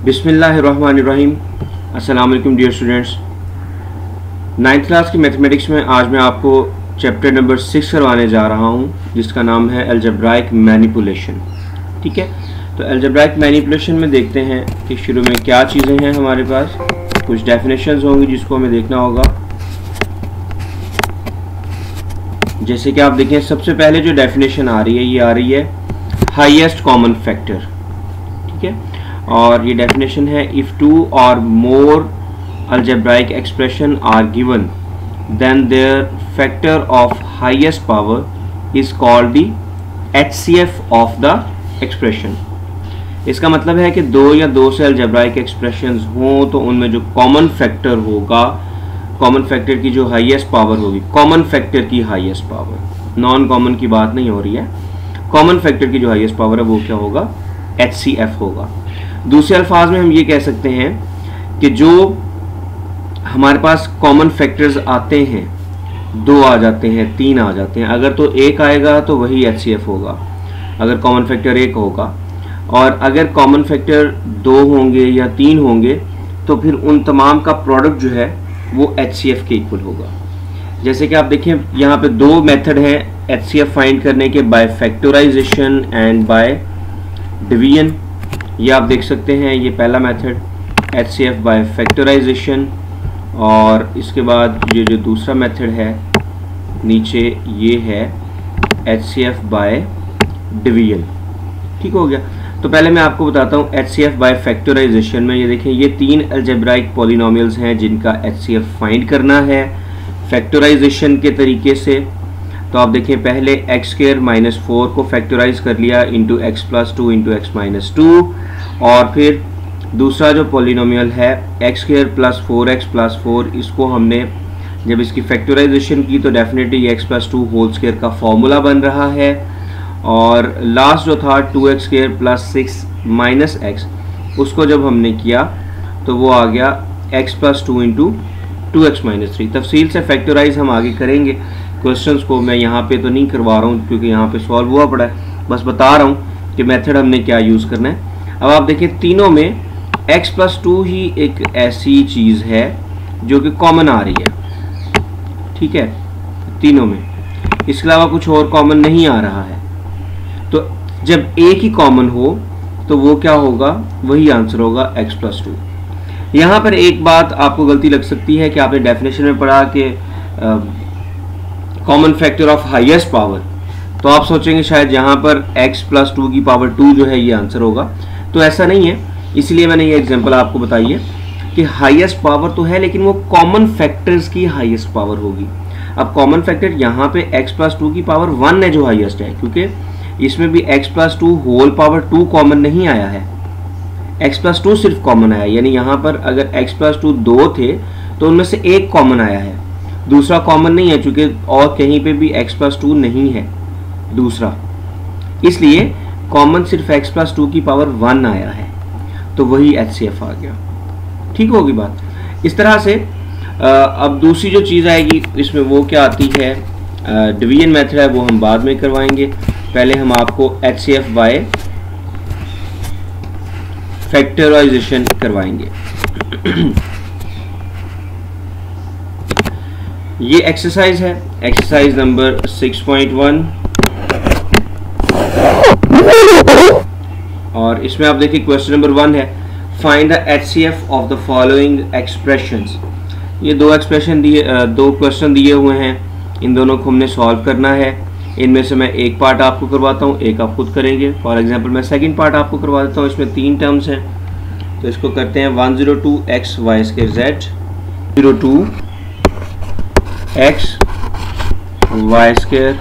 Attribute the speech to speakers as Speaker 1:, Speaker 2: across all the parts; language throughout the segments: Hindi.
Speaker 1: बिस्मिल्लाहिर्रहमानिर्रहीम। अस्सलाम वालेकुम डियर स्टूडेंट्स। 9th क्लास की मैथमेटिक्स में आज मैं आपको चैप्टर नंबर 6 करवाने जा रहा हूँ, जिसका नाम है अलजेब्राइक मैनिपुलेशन। ठीक है, तो अलजेब्राइक मैनिपुलेशन में देखते हैं कि शुरू में क्या चीज़ें हैं हमारे पास। कुछ डेफिनेशंस होंगी जिसको हमें देखना होगा। जैसे कि आप देखें, सबसे पहले जो डेफिनेशन आ रही है ये आ रही है हाईएस्ट कॉमन फैक्टर। ठीक है, और ये डेफिनेशन है इफ़ टू और मोर algebraic expression are given then their factor of highest power is called the HCF of the expression। इसका मतलब है कि दो या दो से algebraic expressions हों तो उनमें जो common factor होगा, common factor की जो highest power होगी, common factor की highest power, non common की बात नहीं हो रही है, common factor की जो highest power है वो क्या होगा, HCF होगा। दूसरे अल्फाज में हम ये कह सकते हैं कि जो हमारे पास कॉमन फैक्टर्स आते हैं, 2 आ जाते हैं, 3 आ जाते हैं, अगर तो 1 आएगा तो वही HCF होगा अगर कॉमन फैक्टर 1 होगा, और अगर कॉमन फैक्टर 2 होंगे या 3 होंगे तो फिर उन तमाम का प्रोडक्ट जो है वो HCF के इक्वल होगा। जैसे कि आप देखें यहाँ पे 2 मेथड है HCF फाइंड करने के, by factorization and by division. ये आप देख सकते हैं, ये पहला मेथड HCF बाय फैक्टराइजेशन, और इसके बाद ये जो दूसरा मेथड है नीचे ये है HCF बाय डिवीजन। ठीक हो गया। तो पहले मैं आपको बताता हूँ HCF बाय फैक्टराइजेशन में। ये देखें, ये 3 अलजेब्राइक पॉलिनोमियल्स हैं जिनका HCF फाइंड करना है फैक्टराइजेशन के तरीके से। तो आप देखें, पहले x² - 4 को फैक्टराइज कर लिया इंटू x+2 इंटू x-2, और फिर दूसरा जो पॉलिनोमियल है x² + 4x+4, इसको हमने जब इसकी फैक्टराइजेशन की तो डेफिनेटली x+2 होल स्क्वायर का फॉर्मूला बन रहा है, और लास्ट जो था 2x² + 6 - x, उसको जब हमने किया तो वो आ गया x+2 इंटू 2x-3। तफसील से फैक्टराइज हम आगे करेंगे, क्वेश्चंस को मैं यहाँ पे तो नहीं करवा रहा हूँ क्योंकि यहाँ पे सॉल्व हुआ पड़ा है, बस बता रहा हूँ कि मेथड हमने क्या यूज़ करना है। अब आप देखिए, तीनों में x+2 ही एक ऐसी चीज़ है जो कि कॉमन आ रही है। ठीक है, तीनों में, इसके अलावा कुछ और कॉमन नहीं आ रहा है। तो जब एक ही कॉमन हो तो वो क्या होगा, वही आंसर होगा x+2। यहाँ पर एक बात आपको गलती लग सकती है कि आपने डेफिनेशन में पढ़ा कि common factor of highest power, तो आप सोचेंगे शायद यहाँ पर x+2 की पावर 2 जो है ये आंसर होगा। तो ऐसा नहीं है, इसलिए मैंने ये एग्जांपल आपको बताई है कि हाईएस्ट पावर तो है लेकिन वो कॉमन फैक्टर्स की हाईएस्ट पावर होगी। अब कॉमन फैक्टर यहाँ पे x+2 की पावर 1 है जो हाईएस्ट है, क्योंकि इसमें भी x+2 होल पावर 2 कॉमन नहीं आया है, x+2 सिर्फ कॉमन आया। यानी यहाँ पर अगर x+2 2 थे तो उनमें से एक कॉमन आया है, दूसरा कॉमन नहीं है, चूंकि और कहीं पे भी x+2 नहीं है दूसरा, इसलिए कॉमन सिर्फ x+2 की पावर 1 आया है, तो वही HCF आ गया। ठीक होगी बात। इस तरह से अब दूसरी जो चीज़ आएगी इसमें वो क्या आती है, डिवीजन मेथड है, वो हम बाद में करवाएंगे। पहले हम आपको HCF बाय फैक्टराइजेशन करवाएंगे। ये एक्सरसाइज है, एक्सरसाइज नंबर 6.1, और इसमें आप देखिए क्वेश्चन नंबर 1 है, find the HCF of the following expressions. ये दो क्वेश्चन दिए हुए हैं, इन दोनों को हमने सॉल्व करना है। इनमें से मैं एक पार्ट आपको करवाता हूँ, एक आप खुद करेंगे। फॉर एग्जांपल मैं सेकंड पार्ट आपको करवा देता हूँ। इसमें 3 टर्म्स हैं, तो इसको करते हैं 102x(y²) z, 02x(y²)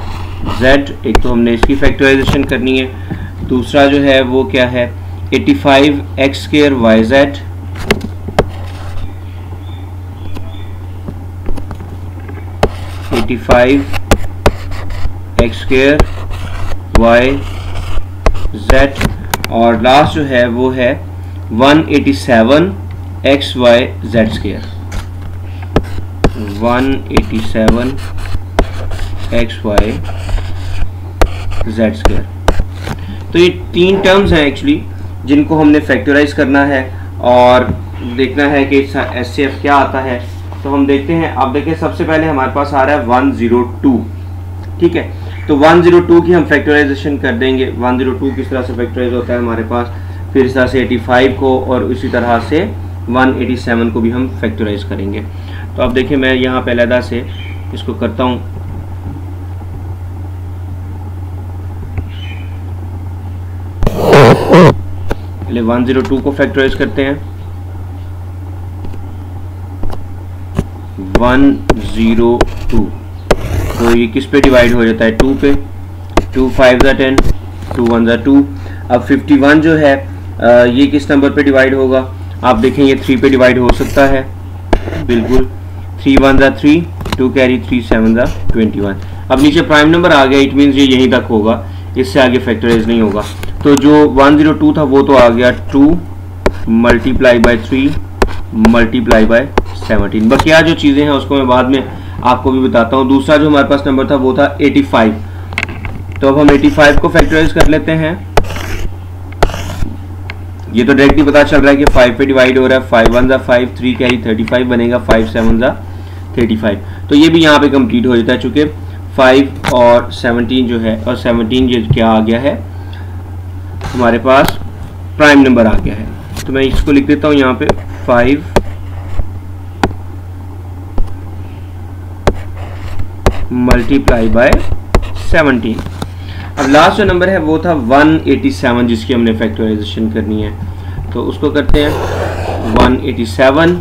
Speaker 1: z। एक तो हमने इसकी फैक्टराइजेशन करनी है, दूसरा जो है वो क्या है 85x² yz, yz, और लास्ट जो है वो है 187xy z², 187xy z²। तो ये 3 टर्म्स हैं एक्चुअली जिनको हमने फैक्टराइज करना है, और देखना है कि HCF क्या आता है। तो हम देखते हैं। अब देखिए सबसे पहले हमारे पास आ रहा है 102, ठीक है। तो 102 की हम फैक्टराइजेशन कर देंगे। 102 किस तरह से फैक्टराइज होता है हमारे पास, फिर इस तरह से 85 को और इसी तरह से 187 को भी हम फैक्टराइज करेंगे। तो अब देखिए मैं यहाँ पे अलहदा से इसको करता हूँ। पहले 102 को फैक्टराइज करते हैं। 102 तो ये किस पे डिवाइड हो जाता है, 2 पे। 2 5 ज़ा 10, 2 1 ज़ा 2। अब 51 जो है ये किस नंबर पे डिवाइड होगा, आप देखें ये 3 पे डिवाइड हो सकता है, बिल्कुल। 3 1 ज़ा 3, 2 कैरी 3 7 ज़ा 21। अब नीचे प्राइम नंबर आ गया, इट मीन्स ये यहीं तक होगा, इससे आगे फैक्टराइज नहीं होगा। तो जो 102 था वो तो आ गया 2 मल्टीप्लाई बाय 3 मल्टीप्लाई बाय 17। बकिया जो चीज़ें हैं उसको मैं बाद में आपको भी बताता हूँ। दूसरा जो हमारे पास नंबर था वो था 85। तो अब हम 85 को फैक्टराइज कर लेते हैं। ये तो डायरेक्टली पता चल रहा है कि 5 पे डिवाइड हो रहा है। 5 1 ज़ा 5, 3 कैरी 35 बनेगा, 5 7 ज़ा 35। तो ये भी यहाँ पे कंप्लीट हो जाता है, चूँकि 5 और 17 जो है, और 17 ये क्या आ गया है हमारे पास, प्राइम नंबर आ गया है। तो मैं इसको लिख देता हूँ यहाँ पे 5 मल्टीप्लाई बाय 17। अब लास्ट जो नंबर है वो था 187, जिसकी हमने फैक्टराइजेशन करनी है। तो उसको करते हैं 187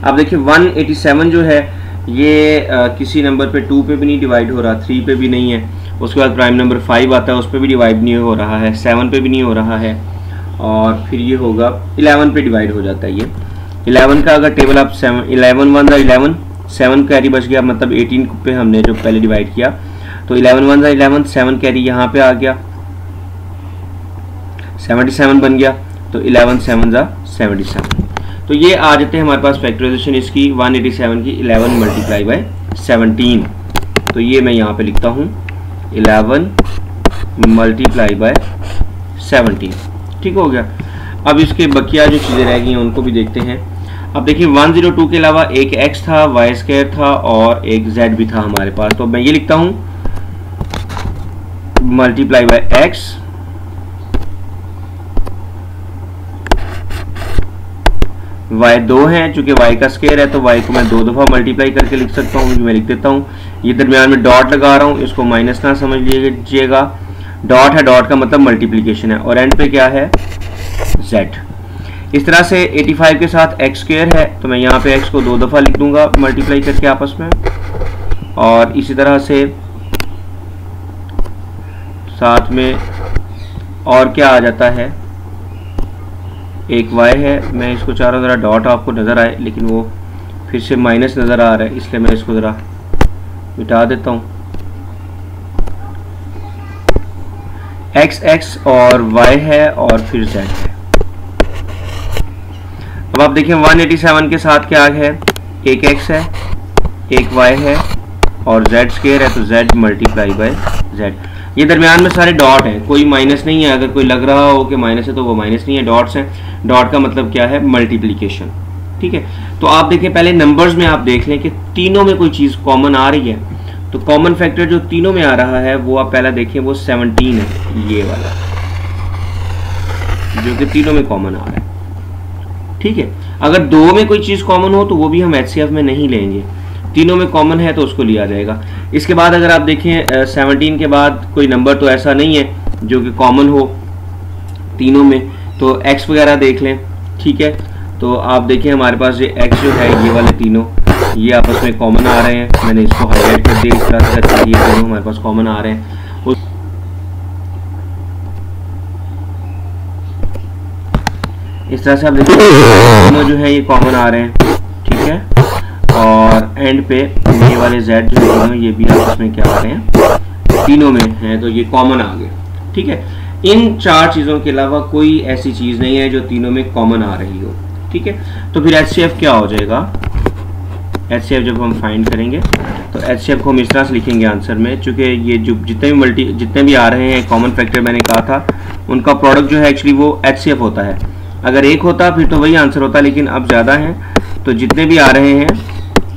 Speaker 1: अब देखिए 187 जो है ये किसी नंबर पे 2 पे भी नहीं डिवाइड हो रहा, 3 पे भी नहीं है। उसके बाद प्राइम नंबर 5 आता है, उस पर भी डिवाइड नहीं हो रहा है, 7 पे भी नहीं हो रहा है, और फिर ये होगा 11 पे डिवाइड हो जाता है। ये 11 का अगर टेबल आप 11 1 ज़ा 11, 7 कैरी बच गया, मतलब 18 पे हमने जो पहले डिवाइड किया। तो 11 1 ज़ा 11, 7 कैरी यहाँ पे आ गया, 77 बन गया। तो 11 7 ज़ा 77। तो ये आ जाते हैं हमारे पास फैक्टराइजेशन इसकी 187 की 11 मल्टीप्लाई बाय 17। तो ये मैं यहाँ पे लिखता हूँ 11 मल्टीप्लाई बाय 17, ठीक हो गया। अब इसके बकिया जो चीज़ें रह गई हैं उनको भी देखते हैं। अब देखिए 102 के अलावा एक x था, y स्क्वायर था और एक z भी था हमारे पास। तो मैं ये लिखता हूँ मल्टीप्लाई बाय x y 2 है, चूंकि y का स्क्वायर है तो y को मैं 2 दफ़ा मल्टीप्लाई करके लिख सकता हूँ। मैं लिख देता हूँ, ये दरमियान में डॉट लगा रहा हूँ, इसको माइनस ना समझ लीजिएगा। डॉट है, डॉट का मतलब मल्टीप्लिकेशन है, और एंड पे क्या है z। इस तरह से 85 के साथ x स्क्वायर है, तो मैं यहाँ पे x को 2 दफ़ा लिख दूंगा मल्टीप्लाई करके आपस में। और इसी तरह से साथ में और क्या आ जाता है, एक y है। मैं इसको चारों ज़रा डॉट आपको नज़र आए, लेकिन वो फिर से माइनस नज़र आ रहा है, इसलिए मैं इसको ज़रा मिटा देता हूँ। x x और y है और फिर z है। अब आप देखिए 187 के साथ क्या है, एक x है, एक y है और z स्क्वायर है, तो z मल्टीप्लाई बाय z। ये दरमियान में सारे डॉट हैं, कोई माइनस नहीं है। अगर कोई लग रहा हो कि माइनस है तो वो माइनस नहीं है, डॉट्स हैं। डॉट का मतलब क्या है, मल्टीप्लिकेशन, ठीक है। तो आप देखिए पहले नंबर्स में आप देख लें कि तीनों में कोई चीज़ कॉमन आ रही है। तो कॉमन फैक्टर जो तीनों में आ रहा है वो आप पहला देखें, वो 17 है, ये वाला जो कि तीनों में कॉमन आ रहा है, ठीक है। अगर दो में कोई चीज़ कॉमन हो तो वो भी हम HCF में नहीं लेंगे, तीनों में कॉमन है तो उसको लिया जाएगा। इसके बाद अगर आप देखें 17 के बाद कोई नंबर तो ऐसा नहीं है जो कि कॉमन हो तीनों में, तो x वगैरह देख लें, ठीक है। तो आप देखें हमारे पास ये x जो है, ये वाले तीनों ये आपस में कॉमन आ रहे हैं। मैंने इसको हाईलाइट कर दिया इस तरह से, ये तीनों हमारे पास कॉमन आ रहे हैं। इस तरह से आप देखिए तीनों जो है ये कॉमन आ रहे हैं, ठीक है। और एंड पे ये वाले z जो है तीनों, ये भी आपस में क्या आ रहे हैं, तीनों में हैं, तो ये कॉमन आ गए, ठीक है। इन चार चीज़ों के अलावा कोई ऐसी चीज़ नहीं है जो तीनों में कॉमन आ रही हो, ठीक है। तो फिर HCF क्या हो जाएगा, HCF जब हम फाइंड करेंगे तो HCF को हम इस तरह से लिखेंगे आंसर में, चूँकि ये जो जितने भी आ रहे हैं कॉमन फैक्टर मैंने कहा था उनका प्रोडक्ट जो है एक्चुअली वो HCF होता है। अगर एक होता फिर तो वही आंसर होता, लेकिन अब ज़्यादा हैं तो जितने भी आ रहे हैं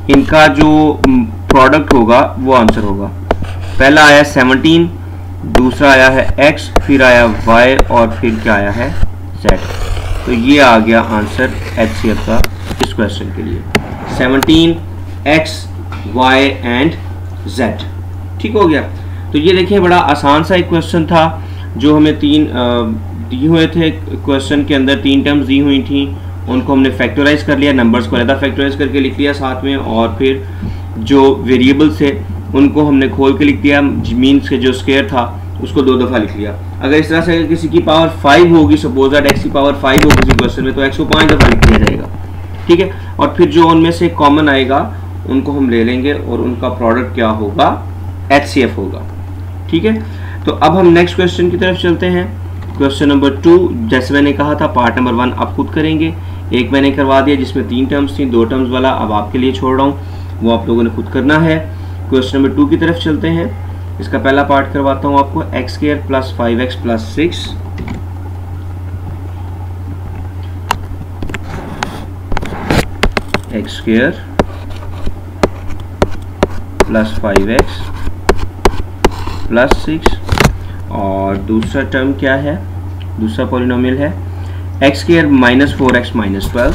Speaker 1: इनका जो प्रोडक्ट होगा वो आंसर होगा। पहला आया 17, दूसरा आया है x, फिर आया y और फिर क्या आया है z। तो ये आ गया आंसर HCF का इस क्वेश्चन के लिए, 17 x y एंड z। ठीक हो गया। तो ये देखिए बड़ा आसान सा एक क्वेश्चन था जो हमें तीन दिए हुए थे क्वेश्चन के अंदर, तीन टर्म्स दी हुई थी, उनको हमने फैक्टराइज कर लिया, नंबर्स को अलग फैक्टराइज करके लिख लिया साथ में, और फिर जो वेरिएबल्स थे उनको हमने खोल के लिख दिया, मीन्स के जो स्क्वायर था उसको 2 दफ़ा लिख लिया। अगर इस तरह से अगर किसी की पावर 5 होगी, सपोज दैट x की पावर 5 हो किसी क्वेश्चन में, तो x को 5 दफ़ा लिख दिया जाएगा। ठीक है, और फिर जो उनमें से कॉमन आएगा उनको हम ले लेंगे और उनका प्रोडक्ट क्या होगा, HCF होगा। ठीक है, तो अब हम नेक्स्ट क्वेश्चन की तरफ चलते हैं। क्वेश्चन नंबर 2, जैसे मैंने कहा था पार्ट नंबर 1 आप खुद करेंगे, एक मैंने करवा दिया जिसमें 3 टर्म्स थी, 2 टर्म्स वाला अब आपके लिए छोड़ रहा हूँ, वो आप लोगों ने खुद करना है। क्वेश्चन नंबर 2 की तरफ चलते हैं। इसका पहला पार्ट करवाता हूँ आपको, x square plus 5x plus 6 x square plus 5x plus 6, और दूसरा टर्म क्या है, दूसरा पॉलिनोमियल है x square minus 4x minus 12,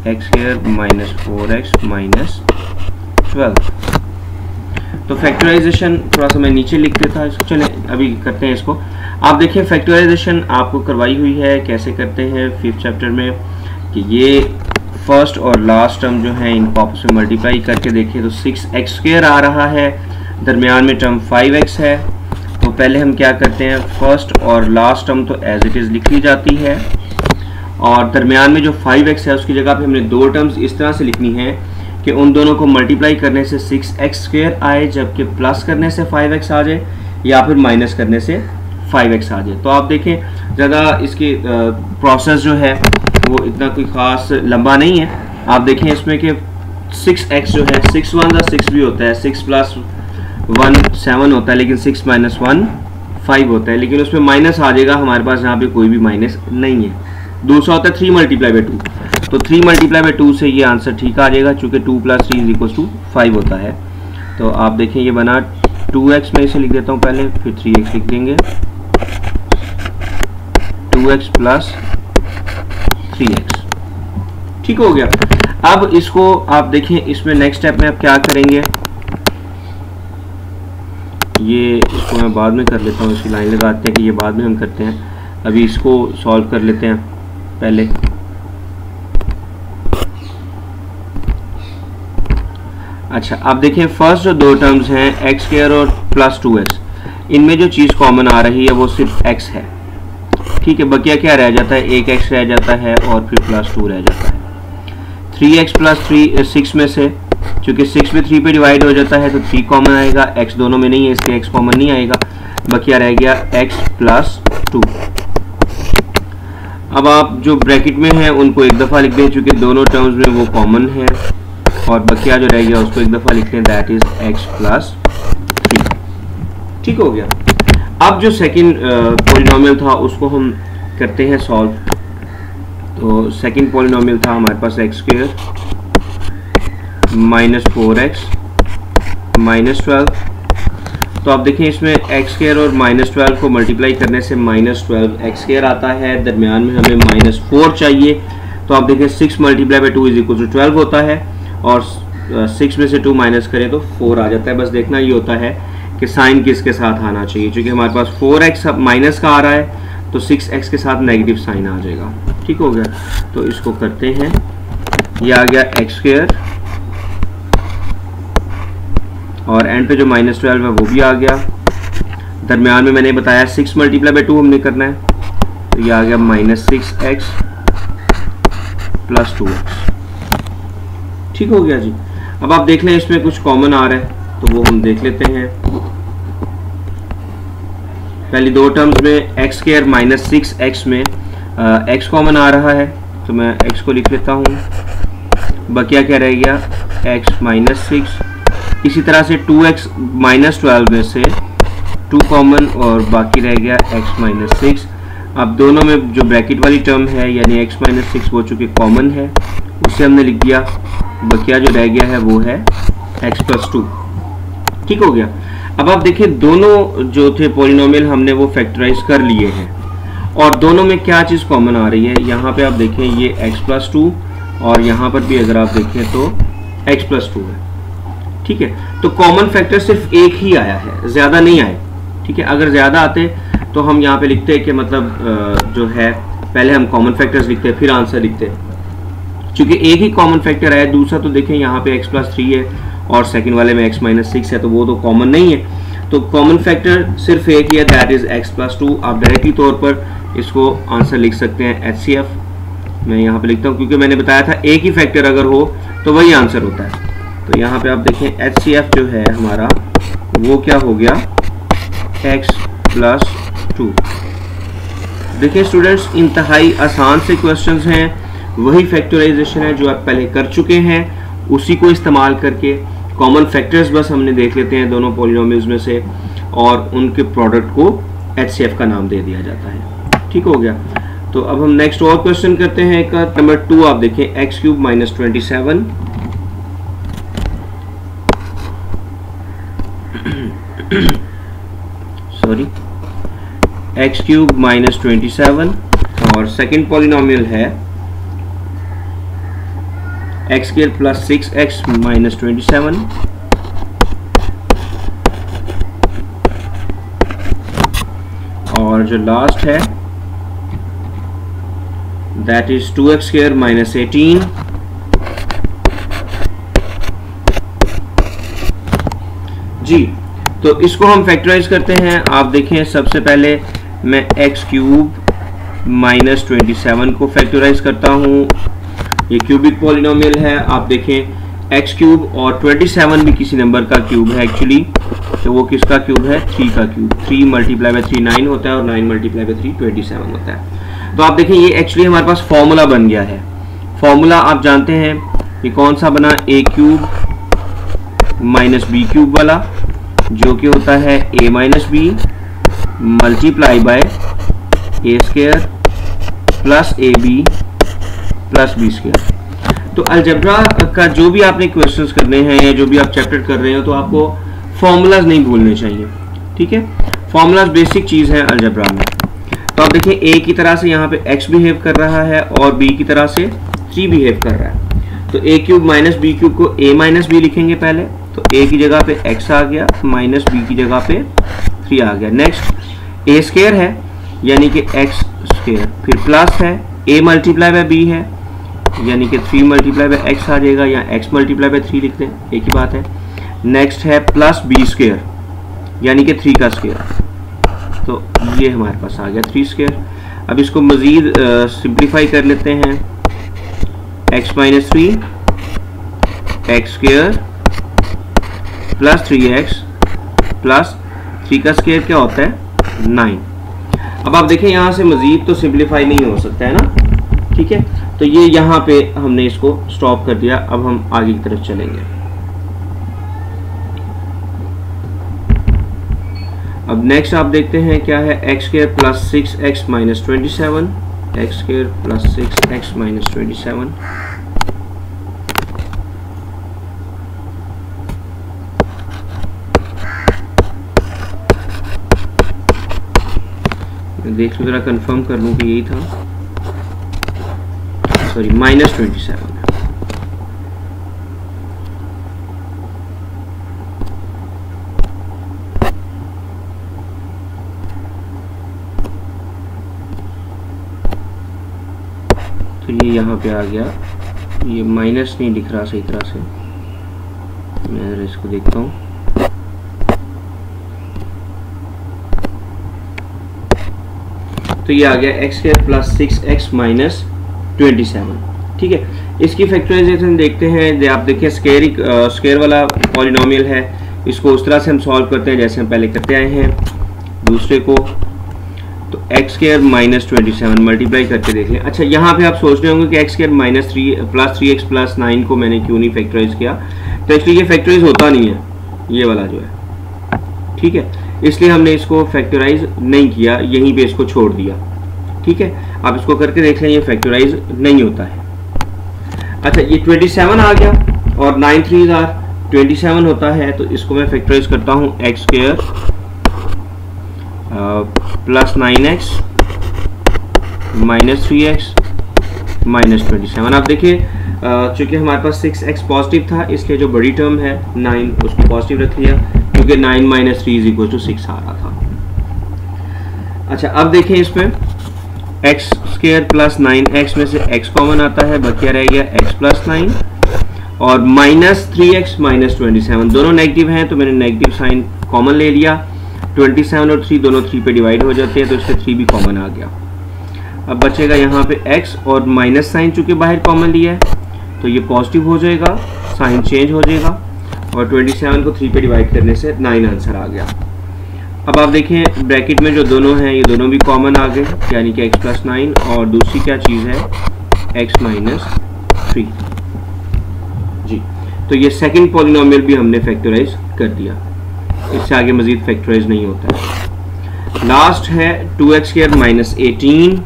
Speaker 1: x square minus 4x minus 12। तो फैक्टराइजेशन थोड़ा सा मैं नीचे लिख देता हूँ, चले अभी करते हैं इसको। आप देखिए फैक्टराइजेशन आपको करवाई हुई है, कैसे करते हैं 5th चैप्टर में, कि ये फर्स्ट और लास्ट टर्म जो है इनको आपस में मल्टीप्लाई करके देखिए तो 6x स्क्वायर आ रहा है, दरमियान में टर्म 5x है। तो पहले हम क्या करते हैं, फर्स्ट और लास्ट टर्म तो एज इट इज़ लिख ली जाती है, और दरमियान में जो 5x है उसकी जगह पे हमने 2 टर्म्स इस तरह से लिखनी है कि उन दोनों को मल्टीप्लाई करने से 6x स्क्वायर आए, जबकि प्लस करने से 5x आ जाए, या फिर माइनस करने से 5x आ जाए। तो आप देखें ज़्यादा इसकी प्रोसेस जो है वो इतना कोई ख़ास लंबा नहीं है। आप देखें इसमें कि 6x जो है 6 1 ज़ा 6 भी होता है, 6 प्लस 1 7 होता है, लेकिन 6 माइनस 1 5 होता है, लेकिन उसमें माइनस आ जाएगा, हमारे पास यहाँ पे कोई भी माइनस नहीं है। दूसरा होता है 3 मल्टीप्लाई बाई 2, तो 3 मल्टीप्लाई बाई 2 से ये आंसर ठीक आ जाएगा, चूँकि 2 प्लस 3 इज इक्वल टू 5 होता है। तो आप देखें ये बना 2x में इसे लिख देता हूँ पहले, फिर 3x लिख देंगे, 2x प्लस 3x। ठीक हो गया। अब इसको आप देखें, इसमें नेक्स्ट स्टेप में आप क्या करेंगे, ये इसको मैं बाद में कर लेता हूँ, इसकी लाइन लगाते हैं कि ये बाद में हम करते हैं, अभी इसको सॉल्व कर लेते हैं पहले। अच्छा, आप देखिए फर्स्ट जो 2 टर्म्स हैं x स्क्वायर और प्लस 2x, इनमें जो चीज़ कॉमन आ रही है वो सिर्फ x है। ठीक है, बकिया क्या रह जाता है, एक x रह जाता है और फिर प्लस 2 रह जाता है। 3x प्लस 6 में से चूँकि 6 में 3 पे डिवाइड हो जाता है तो 3 कॉमन आएगा, x दोनों में नहीं है इसलिए x कॉमन नहीं आएगा, बकिया रह गया x प्लस 2। अब आप जो ब्रैकेट में हैं उनको एक दफ़ा लिख दें, चूँकि दोनों टर्म्स में वो कॉमन है, और बकिया जो रह गया उसको एक दफ़ा लिखते हैं, दैट इज x प्लस 3। ठीक हो गया। अब जो सेकंड पॉलिनोमियल था उसको हम करते हैं सॉल्व। तो सेकंड पॉलिनोमियल था हमारे पास x square minus 4x minus 12। तो आप देखें इसमें x स्क्वायर और माइनस 12 को मल्टीप्लाई करने से माइनस 12x स्क्वायर आता है, दरमियान में हमें माइनस 4 चाहिए। तो आप देखें 6 multiply by 2 is equal to 12 होता है, और 6 में से 2 माइनस करें तो 4 आ जाता है। बस देखना ये होता है कि साइन किसके साथ आना चाहिए, क्योंकि हमारे पास 4x माइनस का आ रहा है तो 6x के साथ नेगेटिव साइन आ जाएगा। ठीक हो गया। तो इसको करते हैं, ये आ गया x स्क्वायर और एंड पे जो माइनस 12 है वो भी आ गया, दरमियान में मैंने बताया 6 मल्टीप्लाई बाई 2 हमने करना है, तो ये आ गया माइनस 6x प्लस 2x। ठीक हो गया जी। अब आप देख लें इसमें कुछ कॉमन आ रहा है तो वो हम देख लेते हैं। पहली 2 टर्म्स में x स्क्वायर माइनस 6x में x कॉमन आ रहा है, तो मैं x को लिख लेता हूँ बकिया क्या रह गया, x माइनस 6। इसी तरह से 2x माइनस 12 में से 2 कॉमन और बाकी रह गया x माइनस 6। अब दोनों में जो ब्रैकेट वाली टर्म है यानी x माइनस 6 वो चूँकि कॉमन है उसे हमने लिख दिया, बकिया जो रह गया है वो है x प्लस 2। ठीक हो गया। अब आप देखिए दोनों जो थे पॉलिनोमियल हमने वो फैक्टराइज कर लिए हैं और दोनों में क्या चीज़ कॉमन आ रही है, यहाँ पे आप देखें ये x प्लस 2 और यहाँ पर भी अगर आप देखें तो x प्लस 2 है। ठीक है, तो कॉमन फैक्टर सिर्फ एक ही आया है, ज़्यादा नहीं आए। ठीक है, अगर ज़्यादा आते तो हम यहाँ पे लिखते कि मतलब जो है पहले हम कॉमन फैक्टर्स लिखते फिर आंसर लिखते। चूंकि एक ही कॉमन फैक्टर आया, दूसरा तो देखें यहाँ पे x प्लस 3 है और सेकंड वाले में x माइनस 6 है, तो वो तो कॉमन नहीं है। तो कॉमन फैक्टर सिर्फ एक ही है, दैट इज x प्लस 2। आप डायरेक्टली तौर पर इसको आंसर लिख सकते हैं HCF। मैं यहाँ पे लिखता हूँ क्योंकि मैंने बताया था एक ही फैक्टर अगर हो तो वही आंसर होता है। तो यहाँ पे आप देखें HCF जो है हमारा वो क्या हो गया, x प्लस 2। देखिए स्टूडेंट्स, इंतहाई आसान से क्वेश्चंस हैं, वही फैक्टराइजेशन है जो आप पहले कर चुके हैं, उसी को इस्तेमाल करके कॉमन फैक्टर्स बस हमने देख लेते हैं दोनों पॉलिनोमियल्स में से और उनके प्रोडक्ट को HCF का नाम दे दिया जाता है। ठीक हो गया। तो अब हम नेक्स्ट और क्वेश्चन करते हैं। एक नंबर 2 आप देखें, x cube minus 27 sorry x cube minus 27 और सेकेंड पॉलिनोमियल है x square plus 6x minus 27 और जो लास्ट है that is 2x square minus 18। जी, तो इसको हम फैक्टराइज करते हैं। आप देखें सबसे पहले मैं x क्यूब माइनस 27 को फैक्टराइज करता हूँ। ये क्यूबिक पॉलिनोमियल है। आप देखें x क्यूब और 27 भी किसी नंबर का क्यूब है एक्चुअली, तो वो किसका क्यूब है, 3 का क्यूब। 3 मल्टीप्लाई बाय 3 9 होता है और 9 मल्टीप्लाई बाय 3 27 होता है। तो आप देखें ये एक्चुअली हमारे पास फॉर्मूला बन गया है। फॉर्मूला आप जानते हैं ये कौन सा बना, a cube minus B cube वाला, जो कि होता है a minus B multiply by A square plus A B plus B square. तो अलजेब्रा का जो भी आपने क्वेश्चंस करने हैं या जो भी आप चैप्टर कर रहे हो तो आपको फॉर्मूलाज नहीं भूलने चाहिए। ठीक है, फॉर्मूलाज बेसिक चीज़ है अलजेब्रा में। तो आप देखिए a की तरह से यहाँ पे x बिहेव कर रहा है और b की तरह से 3 बिहेव कर रहा है। तो a cube minus B cube को a माइनस बी लिखेंगे पहले, तो a की जगह पे x आ गया माइनस b की जगह पे 3 आ गया। नेक्स्ट a स्क्वायर है यानी कि x स्क्वायर, फिर प्लस है a मल्टीप्लाई बाय b है यानी कि 3 मल्टीप्लाई बाय x आ जाएगा, या x मल्टीप्लाई बाय 3 लिख दें, एक ही बात है। नेक्स्ट है प्लस b स्क्वायर यानी कि 3 का स्क्वायर, तो ये हमारे पास आ गया 3 स्क्वायर। अब इसको मज़ीद सिंप्लीफाई कर लेते हैं, x minus 3 x square plus 3x plus 3 का स्क्वायर क्या होता है 9। अब आप देखें यहाँ से मज़ीद तो सिंप्लीफाई नहीं हो सकता है ना। ठीक है, तो ये यहाँ पे हमने इसको स्टॉप कर दिया। अब हम आगे की तरफ चलेंगे। अब नेक्स्ट आप देखते हैं क्या है, x square plus 6x minus 27, x square plus 6x minus 27। मैं देख लूँ, जरा कंफर्म कर लूँ कि यही था, सॉरी माइनस 27। तो ये यहाँ पे आ गया, ये माइनस नहीं दिख रहा सही तरह से, मैं जरा इसको देखता हूँ। तो ये आ गया x square plus 6x minus 27। ठीक है, इसकी फैक्टराइजेशन देखते हैं। आप देखिए स्क्वायर वाला पॉलिनोमियल है, इसको उस तरह से हम सॉल्व करते हैं जैसे हम पहले करते आए हैं। दूसरे को तो एक्स स्क्वायर माइनस 27 मल्टीप्लाई करके देख लें। अच्छा, यहाँ पे आप सोच रहे होंगे कि x square minus 3 plus 3x plus 9 को मैंने क्यों नहीं फैक्टराइज किया। तो एक्चुअली ये फैक्टराइज होता नहीं है, ये वाला जो है, ठीक है, इसलिए हमने इसको फैक्टराइज नहीं किया, यहीं पे इसको छोड़ दिया। ठीक है, आप इसको करके देख लें, ये फैक्टराइज नहीं होता है। अच्छा, ये 27 आ गया और 9 3 आर 27 होता है, तो इसको मैं फैक्टराइज करता हूँ x square plus 9x minus 3x minus 27। आप देखिए चूंकि हमारे पास 6x पॉजिटिव था, इसलिए जो बड़ी टर्म है 9 उसको पॉजिटिव रख लिया, क्योंकि 9 माइनस 3 इज इक्वल टू 6 आ रहा था। अच्छा, अब देखें इसमें एक्स स्क्वायर प्लस 9x में से x कॉमन आता है, बकिया रह गया x प्लस 9 और माइनस 3x माइनस 27, दोनों नेगेटिव हैं तो मैंने नेगेटिव साइन कॉमन ले लिया। 27 और 3 दोनों 3 पे डिवाइड हो जाते हैं, तो इससे 3 भी कॉमन आ गया। अब बचेगा यहाँ पे x और माइनस साइन चूंकि बाहर कॉमन लिया है तो ये पॉजिटिव हो जाएगा, साइन चेंज हो जाएगा और 27 को 3 पे डिवाइड करने से 9 आंसर आ गया। अब आप देखें ब्रैकेट में जो दोनों हैं ये दोनों भी कॉमन आ गए, यानी कि x प्लस 9 और दूसरी क्या चीज़ है x माइनस 3 जी। तो ये सेकंड पॉलिनोमियल भी हमने फैक्टराइज कर दिया, इससे आगे मजीद फैक्टराइज नहीं होता है। लास्ट है 2x स्क्वायर माइनस 18,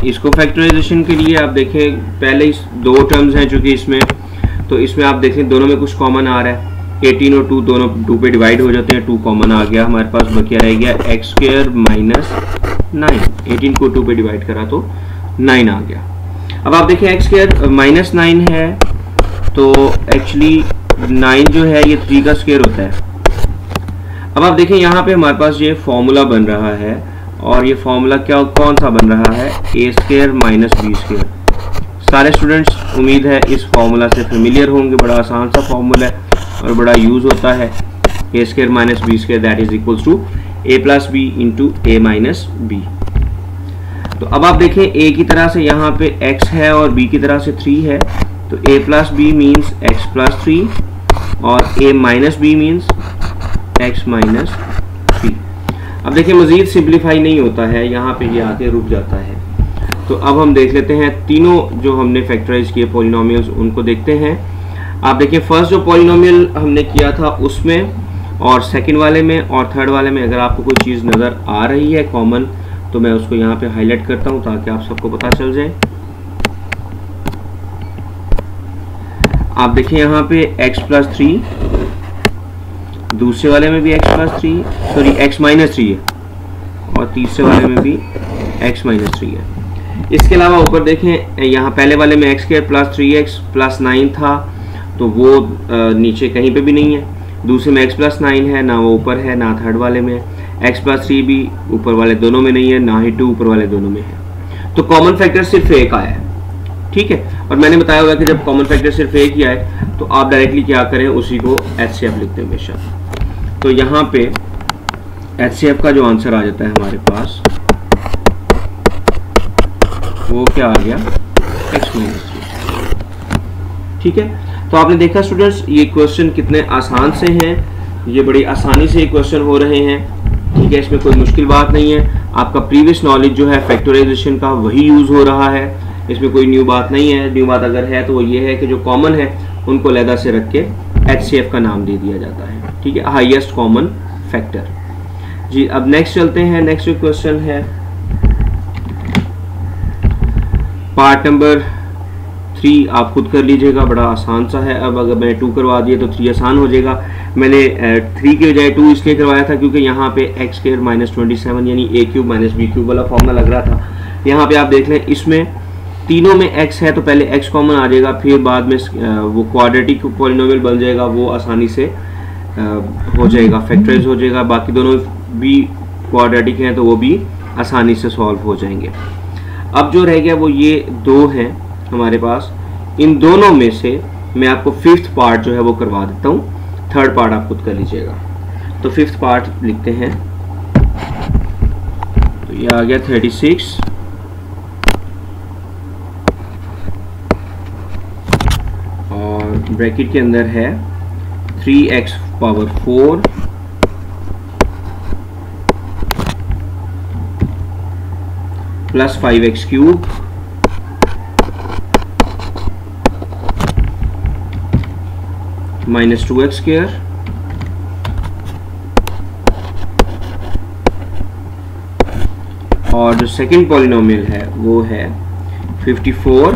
Speaker 1: इसको फैक्टराइजेशन के लिए आप देखें पहले इस दो टर्म्स हैं चूंकि इसमें, तो इसमें आप देखें दोनों में कुछ कॉमन आ रहा है, 18 और 2 दोनों 2 पे डिवाइड हो जाते हैं, 2 कॉमन आ गया, हमारे पास बकिया रह गया एक्स स्क्वायर माइनस 9, 18 को 2 पे डिवाइड करा तो 9 आ गया। अब आप देखें एक्स स्क्वायर माइनस 9 है तो एक्चुअली 9 जो है ये 3 का स्क्वायर होता है। अब आप देखें यहाँ पे हमारे पास ये फॉर्मूला बन रहा है और ये फॉर्मूला क्या कौन सा बन रहा है, A square minus B square. सारे स्टूडेंट्स उम्मीद है इस फॉर्मूला से फेमिलियर होंगे, बड़ा आसान सा फॉर्मूला है और बड़ा यूज होता है। A square minus B square that is equals to A plus B into A minus B. तो अब आप देखें a की तरह से यहाँ पे x है और b की तरह से 3 है, तो a plus B means x plus 3 और a minus B means x minus 3। अब देखिए मजीद सिंप्लीफाई नहीं होता है, यहाँ पे ये आके रुक जाता है। तो अब हम देख लेते हैं तीनों जो हमने फैक्टराइज किए पॉलिनोमियल्स उनको देखते हैं। आप देखिए फर्स्ट जो पॉलिनोमियल हमने किया था उसमें और सेकंड वाले में और थर्ड वाले में अगर आपको कोई चीज़ नज़र आ रही है कॉमन तो मैं उसको यहाँ पे हाईलाइट करता हूँ ताकि आप सबको पता चल जाए। आप देखिए यहाँ पे x प्लस 3, दूसरे वाले में भी x plus 3, sorry x minus 3 है और तीसरे वाले में भी x माइनस 3 है। इसके अलावा ऊपर देखें यहाँ पहले वाले में x square plus 3x plus 9 था तो वो नीचे कहीं पे भी नहीं है, दूसरे में x प्लस 9 है, ना वो ऊपर है ना थर्ड वाले में, x प्लस 3 भी ऊपर वाले दोनों में नहीं है, ना ही 2 ऊपर वाले दोनों में है। तो कॉमन फैक्टर सिर्फ एक आया है, ठीक है। और मैंने बताया होगा कि जब कॉमन फैक्टर सिर्फ एक ही आए तो आप डायरेक्टली क्या करें, उसी को HCF लिखते हैं हमेशा। तो यहाँ पे HCF का जो आंसर आ जाता है हमारे पास वो क्या आ गया, x माइनस 3, ठीक है। तो आपने देखा स्टूडेंट्स ये क्वेश्चन कितने आसान से हैं, ये बड़ी आसानी से क्वेश्चन हो रहे हैं, ठीक है, इसमें कोई मुश्किल बात नहीं है। आपका प्रीवियस नॉलेज जो है फैक्टराइजेशन का वही यूज हो रहा है, इसमें कोई न्यू बात नहीं है। न्यू बात अगर है तो वो ये है कि जो कॉमन है उनको अलहदा से रख के HCF का नाम दे दिया जाता है, ठीक है, हाईएस्ट कॉमन फैक्टर जी। अब नेक्स्ट चलते हैं, नेक्स्ट जो क्वेश्चन है पार्ट नंबर 3 आप खुद कर लीजिएगा, बड़ा आसान सा है। अब अगर मैंने 2 करवा दिया तो 3 आसान हो जाएगा। मैंने 3 के बजाय 2 इसलिए करवाया था क्योंकि यहाँ पे एक्स स्क्वायर माइनस 27 यानी ए क्यूब माइनस बी क्यूब वाला फॉर्मूला लग रहा था। यहाँ पे आप देख लें इसमें तीनों में x है तो पहले x कॉमन आ जाएगा, फिर बाद में वो क्वाड्रेटिक पॉलिनोमियल बन जाएगा, वो आसानी से हो जाएगा, फैक्टराइज हो जाएगा। बाकी दोनों भी क्वाड्रेटिक हैं तो वो भी आसानी से सॉल्व हो जाएंगे। अब जो रह गया वो ये 2 हैं हमारे पास, इन दोनों में से मैं आपको 5th पार्ट जो है वो करवा देता हूँ, 3rd पार्ट आप खुद कर लीजिएगा। तो 5th पार्ट लिखते हैं, तो ये आ गया 36 और ब्रैकेट के अंदर है 3x power 4 plus 5x cube minus 2x square और जो सेकंड पॉलिनोमियल है वो है 54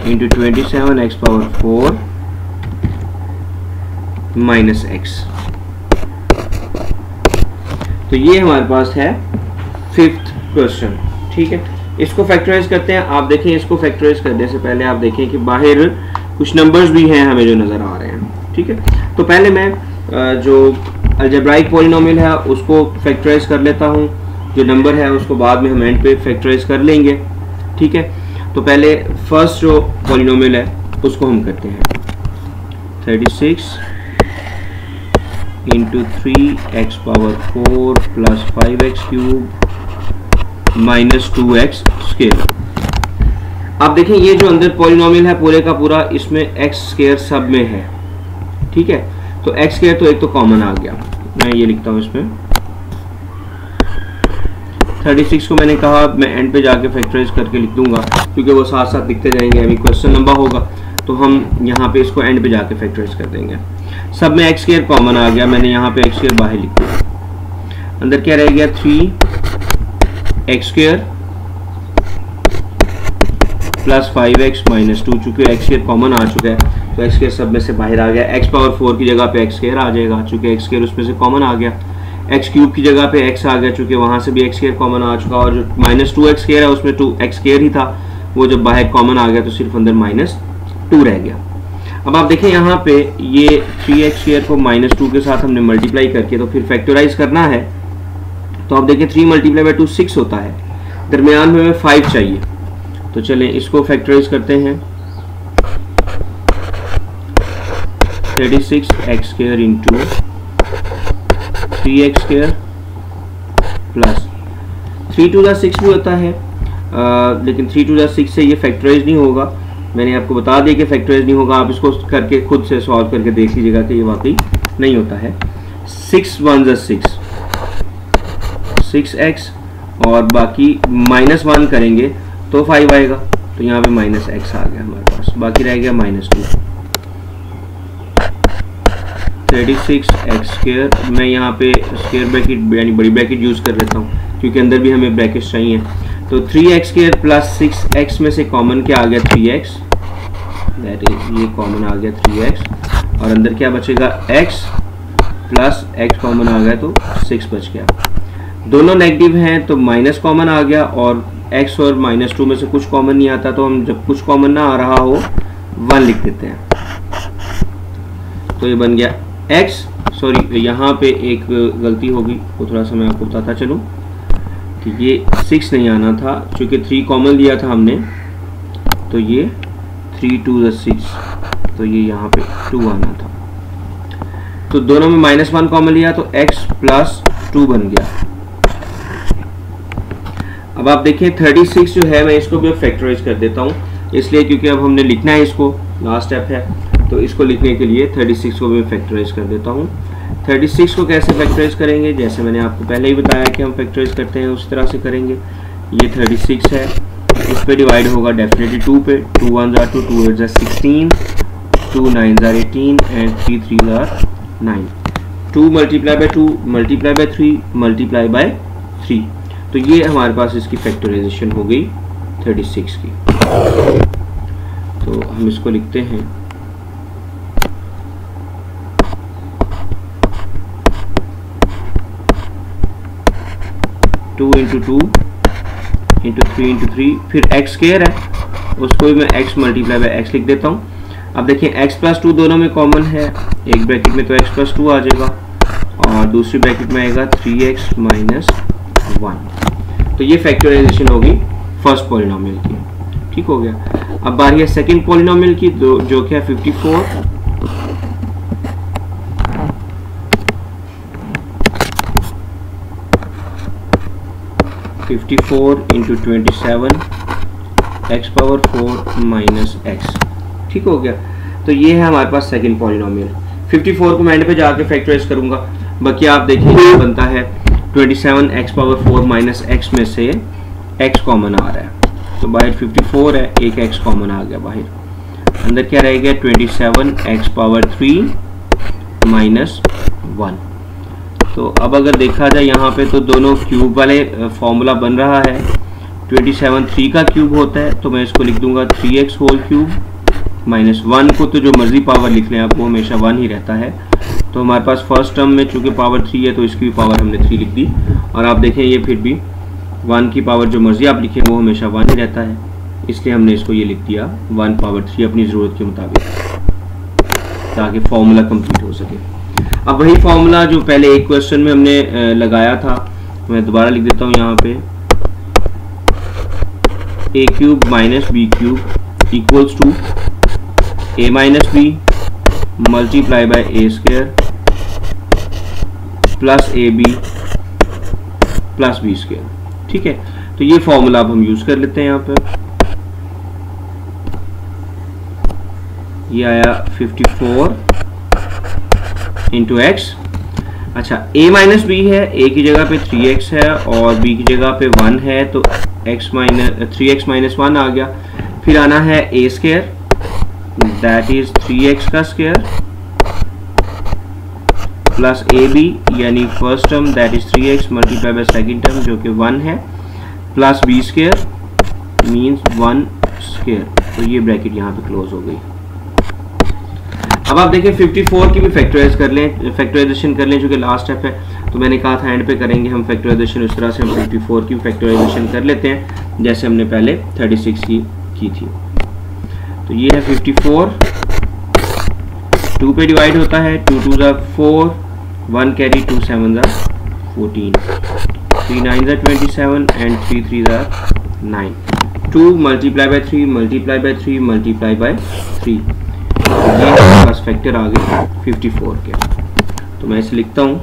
Speaker 1: into 27x power 4 minus x। तो ये हमारे पास है फिफ्थ क्वेश्चन। ठीक है, इसको फैक्टराइज करते हैं। आप देखें, इसको फैक्टराइज करने से पहले आप देखें कि बाहर कुछ नंबर्स भी हैं हमें जो नज़र आ रहे हैं। ठीक है, तो पहले मैं जो अलजेब्राइक पॉलिनोमियल है उसको फैक्टराइज कर लेता हूँ, जो नंबर है उसको बाद में हम एंड पे फैक्टराइज कर लेंगे। ठीक है, तो पहले फर्स्ट जो पॉलिनोमियल है उसको हम करते हैं 36 into 3x power 4 plus 5x cube minus 2x square. आप देखें ये जो अंदर पॉलिनोमियल है पूरे का पूरा, इसमें x स्क्वायर सब में है। ठीक है, तो x स्क्वायर तो एक तो कॉमन आ गया, मैं ये लिखता हूँ इसमें 36 को मैंने कहा मैं एंड पे जाके फैक्टराइज करके लिख दूंगा क्योंकि वो साथ साथ लिखते जाएंगे, अभी क्वेश्चन लंबा होगा तो हम यहाँ पे इसको एंड पे जाके फैक्टराइज कर देंगे। सब में x स्क्वायर कॉमन आ गया, मैंने यहाँ पे x स्क्वायर बाहर लिख दिया। अंदर क्या रह गया 3x square plus 5x minus 2। चूंकि x स्क्वायर कॉमन आ चुका है तो x स्क्वायर सब में से बाहर आ गया। x पावर 4 की जगह पे x स्क्वायर आ जाएगा चूंकि x स्क्वायर उसमें से कॉमन आ गया। x क्यूब की जगह पे x आ गया चूंकि वहां से भी x स्क्वायर कॉमन आ चुका, और जो माइनस 2x स्क्वायर है उसमें 2x स्क्वायर ही था, वो जब बाहर कॉमन आ गया तो सिर्फ अंदर माइनस 2 रह गया। अब आप देखें यहाँ पे ये 3x स्क्वायर को माइनस 2 के साथ हमने मल्टीप्लाई करके तो फिर फैक्टराइज करना है, तो आप देखें 3 मल्टीप्लाई बाय 2 6 होता है, दरमियान में हमें 5 चाहिए। तो चलें इसको फैक्टराइज करते हैं 36x square into 3x square plus 3 to the 6 भी होता है, लेकिन 3 टू द 6 से ये फैक्टराइज नहीं होगा। मैंने आपको बता दिया कि फैक्टराइज नहीं होगा, आप इसको करके खुद से सॉल्व करके देख लीजिएगा कि ये वाकई नहीं होता है। 6 1 ज़ा 6x और बाकी माइनस 1 करेंगे तो 5 आएगा, तो यहाँ पे माइनस x आ गया हमारे पास, बाकी रह गया माइनस 2। 36x स्क्वायर, मैं यहाँ पे स्क्वायर ब्रैकेट यानी बड़ी ब्रैकेट यूज़ कर लेता हूँ क्योंकि अंदर भी हमें ब्रैकेट्स चाहिए। तो 3x स्क्वायर प्लस 6x में से कॉमन क्या आ गया 3x, दैट इज ये कॉमन आ गया 3x, और अंदर क्या बचेगा x प्लस x कॉमन आ गया तो 6 बच गया। दोनों नेगेटिव हैं तो माइनस कॉमन आ गया, और x और माइनस 2 में से कुछ कॉमन नहीं आता तो हम जब कुछ कॉमन ना आ रहा हो 1 लिख देते हैं। तो ये बन गया x, सॉरी यहाँ पे एक गलती होगी वो थोड़ा सा मैं आपको बताता चलूँ कि ये 6 नहीं आना था, चूँकि 3 कॉमन लिया था हमने तो ये 3 2 ज़ा 6, तो ये यहाँ पे 2 आना था। तो दोनों में माइनस 1 कॉमन लिया तो x प्लस 2 बन गया। अब आप देखें 36 जो है मैं इसको भी फैक्टराइज कर देता हूँ, इसलिए क्योंकि अब हमने लिखना है, इसको लास्ट स्टेप है, तो इसको लिखने के लिए 36 को भी फैक्टराइज कर देता हूँ। 36 को कैसे फैक्टराइज करेंगे, जैसे मैंने आपको पहले ही बताया कि हम फैक्टराइज करते हैं उस तरह से करेंगे। ये 36 है, इस पे डिवाइड होगा डेफिनेटली 2 पे, 2 1 ज़ा 2, 2 8 ज़ा 16, 2 9 ज़ा 18 एंड 3 3 ज़ा 9। 2 multiply by 2 multiply by 3 multiply by 3, तो ये हमारे पास इसकी फैक्टराइजेशन हो गई 36 की। तो हम इसको लिखते हैं 2 इंटू 2 इंटू 3 इंटू 3, फिर x स्क्वायर है उसको भी मैं x मल्टीप्लाई बाय x लिख देता हूँ। अब देखिए x प्लस 2 दोनों में कॉमन है, एक ब्रैकेट में तो x प्लस 2 आ जाएगा और दूसरी ब्रैकेट में आएगा 3x माइनस 1। तो ये फैक्टराइजेशन होगी फर्स्ट पॉलिनोमियल की, ठीक हो गया। अब बारी है सेकंड पॉलिनोमियल की, जो क्या 54 into 27 x power 4 minus x. ठीक हो गया। तो ये है हमारे पास सेकंड पॉलिनोमियल। 54 को मैं एंड पे जाके फैक्टराइज करूंगा। बाकी आप देखिए ये बनता है 27 एक्स पावर 4 माइनस एक्स में से एक्स कॉमन आ रहा है, तो बाहर 54 है, एक एक्स कॉमन आ गया बाहर। अंदर क्या रह गया 27 एक्स पावर 3 माइनस 1। तो अब अगर देखा जाए यहाँ पे तो दोनों क्यूब वाले फॉर्मूला बन रहा है। 27 3 का क्यूब होता है, तो मैं इसको लिख दूंगा 3x होल क्यूब माइनस 1 को तो जो मर्जी पावर लिख लें आप, वो हमेशा 1 ही रहता है। तो हमारे पास फर्स्ट टर्म में चूंकि पावर 3 है तो इसकी भी पावर हमने 3 लिख दी। और आप देखें ये फिर भी 1 की पावर जो मर्जी आप लिखें वो हमेशा 1 ही रहता है, इसलिए हमने इसको ये लिख दिया 1 पावर 3 अपनी ज़रूरत के मुताबिक, ताकि फॉर्मूला कंप्लीट हो सके। अब वही फॉर्मूला जो पहले एक क्वेश्चन में हमने लगाया था, मैं दोबारा लिख देता हूँ यहाँ पे, A cube minus B cube equals to A minus B multiply by A square plus A B plus B square. ठीक है, तो ये फॉर्मूला अब हम यूज कर लेते हैं। यहाँ पे ये आया 54 इंटू एक्स। अच्छा, a माइनस बी है, a की जगह पे 3x है और b की जगह पे 1 है, तो x माइनस 3x माइनस 1 आ गया। फिर आना है a square, that is 3x का स्क्वायर प्लस ए बी यानी first term that is 3x multiply by second term जो कि 1 है, plus b square means 1 square. तो ये ब्रैकेट यहाँ पे क्लोज हो गई। अब आप देखें 54 की भी फैक्टराइज कर लें, फैक्टराइजेशन कर लें, जो कि लास्ट स्टेप है। तो मैंने कहा था एंड पे करेंगे हम फैक्टराइजेशन, उस तरह से हम 54 की फैक्टराइजेशन कर लेते हैं जैसे हमने पहले 36 की थी। तो ये है 54, 2 पे डिवाइड होता है, 2 2 ज़ा 4, 1 कैरी, 2 7 ज़ा 14, 3 9 ज़ा 27 एंड 3 3 ज़ा 9, 2 multiply by 3 multiply by 3 multiply by 3। ये हमारे पास फैक्टर आ गए 54 के। तो मैं इसे लिखता हूँ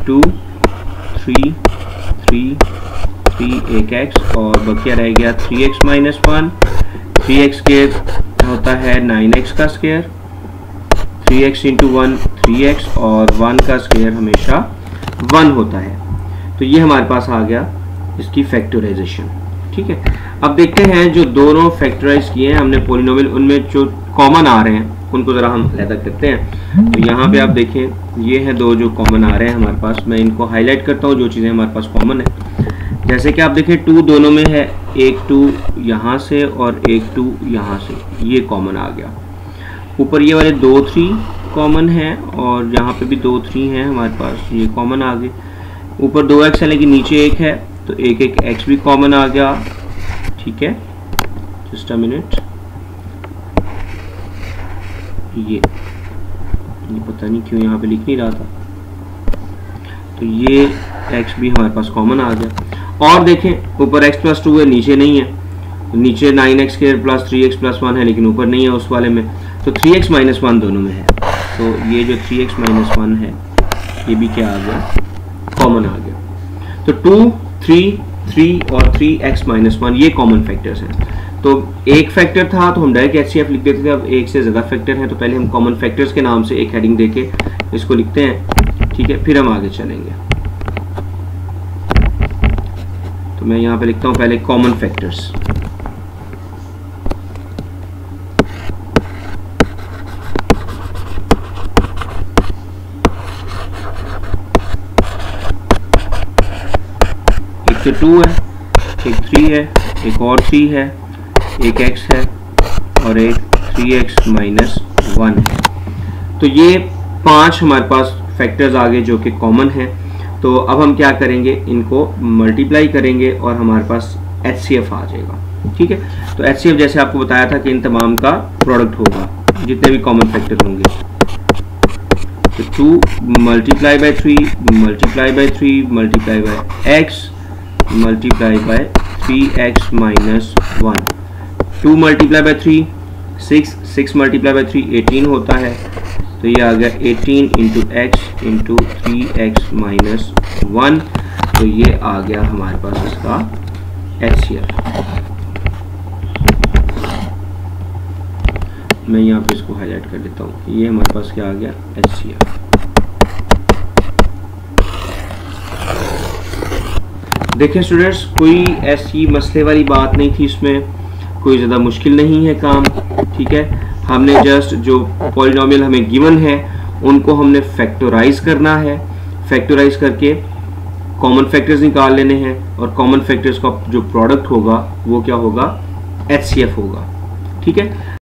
Speaker 1: 2 3 3 3 एक x और बकिया रह गया 3x माइनस 1। 3x स्क्वायर होता है 9x का स्क्वायर, 3x इंटू 1 3x और 1 का स्क्वायर हमेशा 1 होता है। तो ये हमारे पास आ गया इसकी फैक्टराइजेशन। ठीक है, अब देखते हैं जो दोनों फैक्टराइज किए हैं हमने पॉलिनोमियल, उनमें जो कॉमन आ रहे हैं उनको ज़रा हम अलग करते हैं। तो यहाँ पे आप देखें ये हैं दो जो कॉमन आ रहे हैं हमारे पास। मैं इनको हाईलाइट करता हूँ जो चीज़ें हमारे पास कॉमन है। जैसे कि आप देखें 2 दोनों में है, एक 2 यहाँ से और एक 2 यहाँ से, ये कॉमन आ गया। ऊपर ये वाले 2 3 कॉमन है और यहाँ पे भी 2 3 हैं हमारे पास, ये कॉमन आ गए। ऊपर 2x है लेकिन नीचे 1 है, तो एक x भी कॉमन आ गया। ठीक है, जस्ट अ मिनट, ये पता नहीं क्यों यहाँ पे लिख नहीं रहा था। तो ये x भी हमारे पास कॉमन आ गया। और देखें ऊपर x प्लस 2 है, नीचे नहीं है। नीचे 9x square plus 3x plus 1 है लेकिन ऊपर नहीं है उस वाले में, तो 3x माइनस 1 दोनों में है। तो ये जो 3x माइनस 1 है ये भी क्या आ गया, कॉमन आ गया। तो 2 3 3 और 3x माइनस 1 ये कॉमन फैक्टर्स हैं। तो एक फैक्टर था तो हम डायरेक्ट HCF लिख देते थे, अब एक से ज़्यादा फैक्टर हैं तो पहले हम कॉमन फैक्टर्स के नाम से एक हेडिंग देके इसको लिखते हैं। ठीक है, फिर हम आगे चलेंगे। तो मैं यहाँ पे लिखता हूँ पहले कॉमन फैक्टर्स। एक तो 2 है, एक 3 है, एक और 3 है, एक x है और एक 3x माइनस 1 है। तो ये 5 हमारे पास फैक्टर्स आ गए जो कि कॉमन है। तो अब हम क्या करेंगे, इनको मल्टीप्लाई करेंगे और हमारे पास HCF आ जाएगा। ठीक है, तो HCF जैसे आपको बताया था कि इन तमाम का प्रोडक्ट होगा जितने भी कॉमन फैक्टर होंगे। तो 2 multiply by 3 multiply by 3 multiply by x multiply by 3x minus 1। 2 multiply by 3 6, 6 multiply by 3 18 होता है। तो ये आ गया 18 into x into 3x minus 1। तो ये आ गया हमारे पास इसका HCF। मैं यहाँ पे इसको हाईलाइट कर देता हूँ कि ये हमारे पास क्या आ गया, HCF। देखिए स्टूडेंट्स, कोई ऐसी मसले वाली बात नहीं थी इसमें, कोई ज़्यादा मुश्किल नहीं है काम, ठीक है। हमने जस्ट जो पॉलिनोमियल हमें गिवन है उनको हमने फैक्टराइज करना है, फैक्टराइज करके कॉमन फैक्टर्स निकाल लेने हैं, और कॉमन फैक्टर्स का जो प्रोडक्ट होगा वो क्या होगा, HCF होगा, ठीक है।